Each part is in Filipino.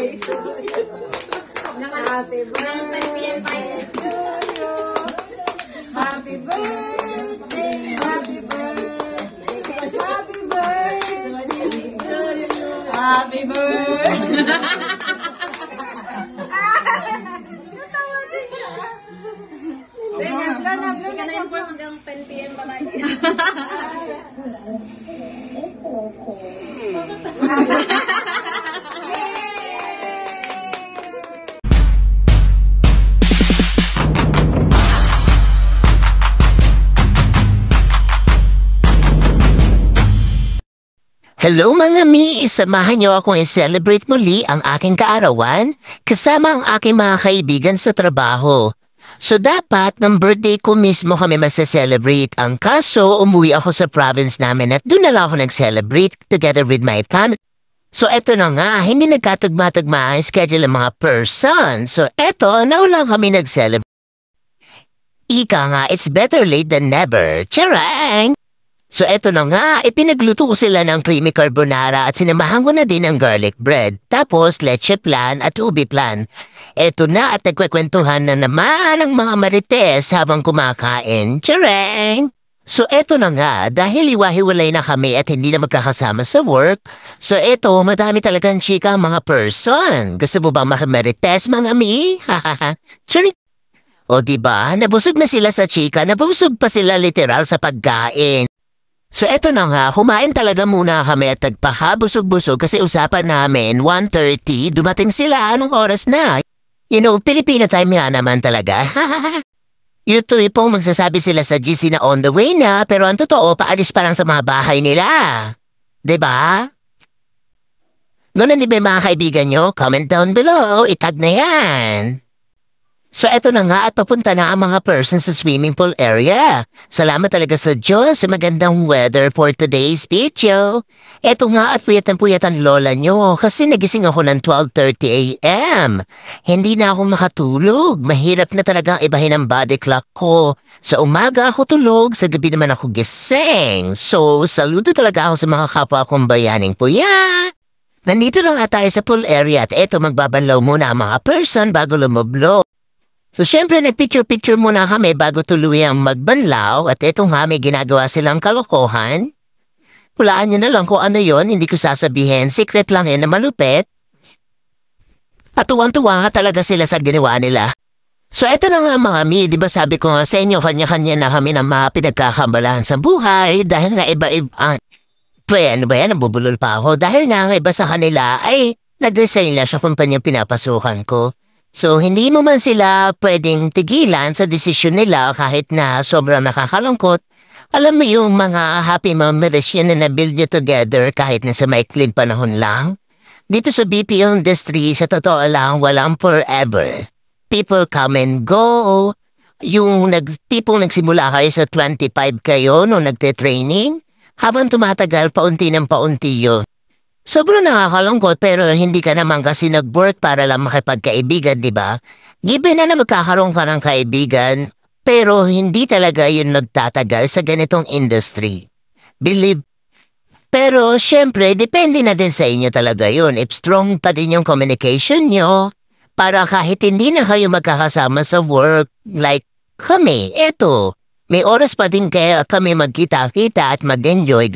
Happy birthday to you. Happy birthday, happy birthday, happy birthday to you. Happy birthday. Natawa din niya. Hindi ka na-inform hanggang 10 PM ba tayo? Hello mga mi! Samahan niyo akong i-celebrate muli ang aking kaarawan kasama ang aking mga kaibigan sa trabaho. So dapat ng birthday ko mismo kami magse-celebrate. Ang kaso, umuwi ako sa province namin at doon na lang ako nag-celebrate together with my family. So eto na nga, hindi nagkatugma-tugma ang schedule ng mga person. So eto, naulang kami nag-celebrate. Ika nga, it's better late than never. Charang! So eto na nga, ipinagluto ko sila ng creamy carbonara at sinamahan ko na din ng garlic bread. Tapos leche plan at ubi plan. Eto na at nagkwekwentuhan na naman ang mga marites habang kumakain. Tiyareng! So eto na nga, dahil iwahiwalay na kami at hindi na magkakasama sa work, so eto, madami talagang chika ang mga person. Gusto mo ba makamarites mga mi? Hahaha. Tiyareng! O diba, nabusog na sila sa chika, nabusog pa sila literal sa pagkain. So eto na nga, kumain talaga muna kami at nagpakabusog-busog kasi usapan namin 1:30, dumating sila anong oras na. You know, Filipino time nga naman talaga. Yuto pong magsasabi sila sa GC na on the way na, pero ang totoo, paalis pa lang sa mga bahay nila. Diba? Ganun din ba mga kaibigan nyo? Comment down below, itag na yan. So eto na nga at papunta na ang mga person sa swimming pool area. Salamat talaga sa Diyos sa magandang weather for today's video. Eto nga at puyatan lola nyo kasi nagising ako ng 12:30 AM. Hindi na ako makatulog. Mahirap na talagang ibahin ang body clock ko. Sa umaga ako tulog, sa gabi naman ako gising. So saludo talaga ako sa mga kapwa kong bayaning puyat. Nandito lang nga tayo sa pool area at eto magbabanlaw muna ang mga person bago lumublo. So, syempre, nag-picture-picture muna kami bago tuluyang magbanlaw at eto nga may ginagawa silang kalokohan. Hulaan nyo na lang kung ano yon, hindi ko sasabihin. Secret lang na malupit. At tuwang-tuwa nga talaga sila sa ginawa nila. So, eto na nga mga mi, di ba sabi ko nga sa inyo, kanya-kanya na kami ng mga pinagkakambalahan sa buhay dahil nga iba-iba. Ano ba yan, nabubulol pa ako. Dahil nga iba sa kanila ay nag-resign na sa kumpanyang pinapasukan ko. So, hindi mo man sila pwedeng tigilan sa desisyon nila kahit na sobrang nakakalungkot. Alam mo yung mga happy memories yun na na-build nyo together kahit na sa maikling panahon lang? Dito sa BPO industry, sa totoo lang, walang forever. People come and go. Yung tipong nagsimula kayo sa 25 kayo nung nagte-training, habang tumatagal, paunti ng paunti yun. Sobrang nakakalungkot pero hindi ka naman kasi nag-work para lang makipagkaibigan, di ba? Given na magkakaroon ka ng kaibigan, pero hindi talaga yun nagtatagal sa ganitong industry. Believe. Pero syempre, depende na din sa inyo talaga yun. If strong pa din yung communication nyo, para kahit hindi na kayo magkakasama sa work, like kami, eto, may oras pa din kaya kami magkita-kita at mag-enjoy.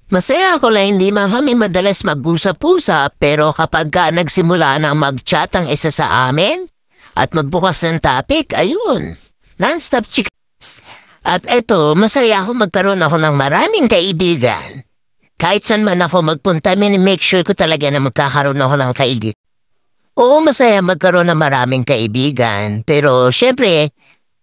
Masaya ako lang hindi man kami madalas mag-usap-usap pero kapag nagsimula na mag-chat ang isa sa amin at magbukas ng topic, ayun, non-stop chika. At eto, masaya ako magkaroon ako ng maraming kaibigan. Kahit saan man ako magpunta, make sure ko talaga na magkakaroon ako ng kaibigan. Oo, masaya magkaroon ng maraming kaibigan pero syempre,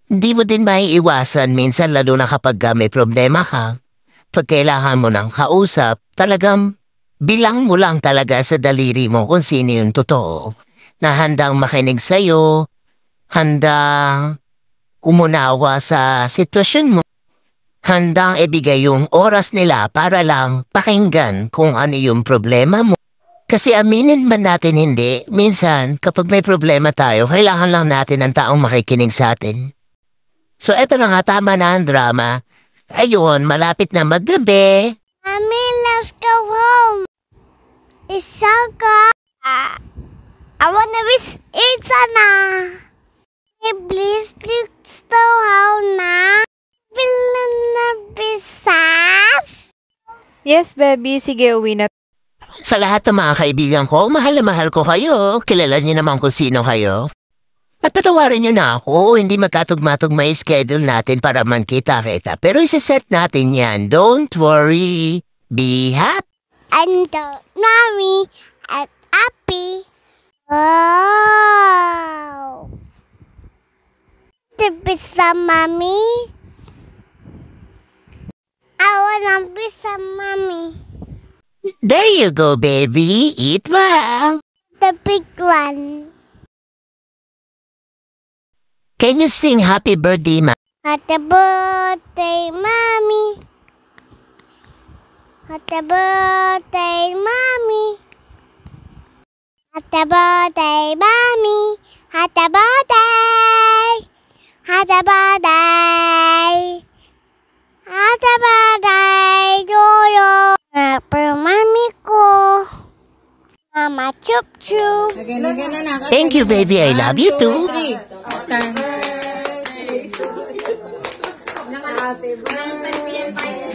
hindi mo din maiiwasan minsan lalo na kapag may problema ka. Pag kailangan mo ng kausap, talagang bilang mo lang talaga sa daliri mo kung sino yung totoo. Na handang makinig sa'yo, handang umunawa sa sitwasyon mo, handang ibigay yung oras nila para lang pakinggan kung ano yung problema mo. Kasi aminin man natin hindi, minsan kapag may problema tayo, kailangan lang natin ng taong makikinig sa atin. So eto na nga, tama na ang drama. Ayun, malapit na maggabi. Mommy, let's go home. It's so cold. Yes, baby. Sige, uwi na. Sa lahat ng mga kaibigan ko, mahal na mahal ko kayo. Kilala niyo naman kung sino kayo. At patawarin niyo na ako, hindi magkatugma-tugma yung schedule natin para man kita-kita. Pero isa-set natin yan. Don't worry. Be happy. And mommy at happy. Wow. The pizza, mommy. I want a pizza, mommy. There you go, baby. Eat well. The big one. Can you sing happy birthday, ma? Happy birthday, mommy. Happy birthday, mommy. Happy birthday, mommy. Happy birthday. Happy birthday. Happy birthday to you. Happy mommy ko. Mama chup chup. Thank you, baby. I love you too. Happy birthday. 10 p.m. tayo.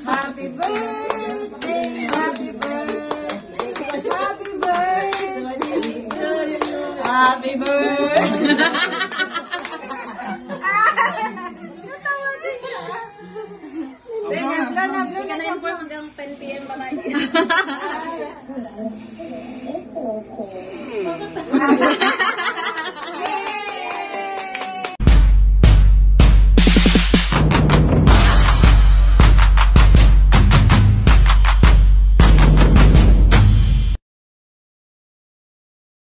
Happy birthday. Happy birthday. Happy birthday to you. Happy birthday. Natawa din siya. Hindi ka na-inform hanggang 10 p.m. ba tayo?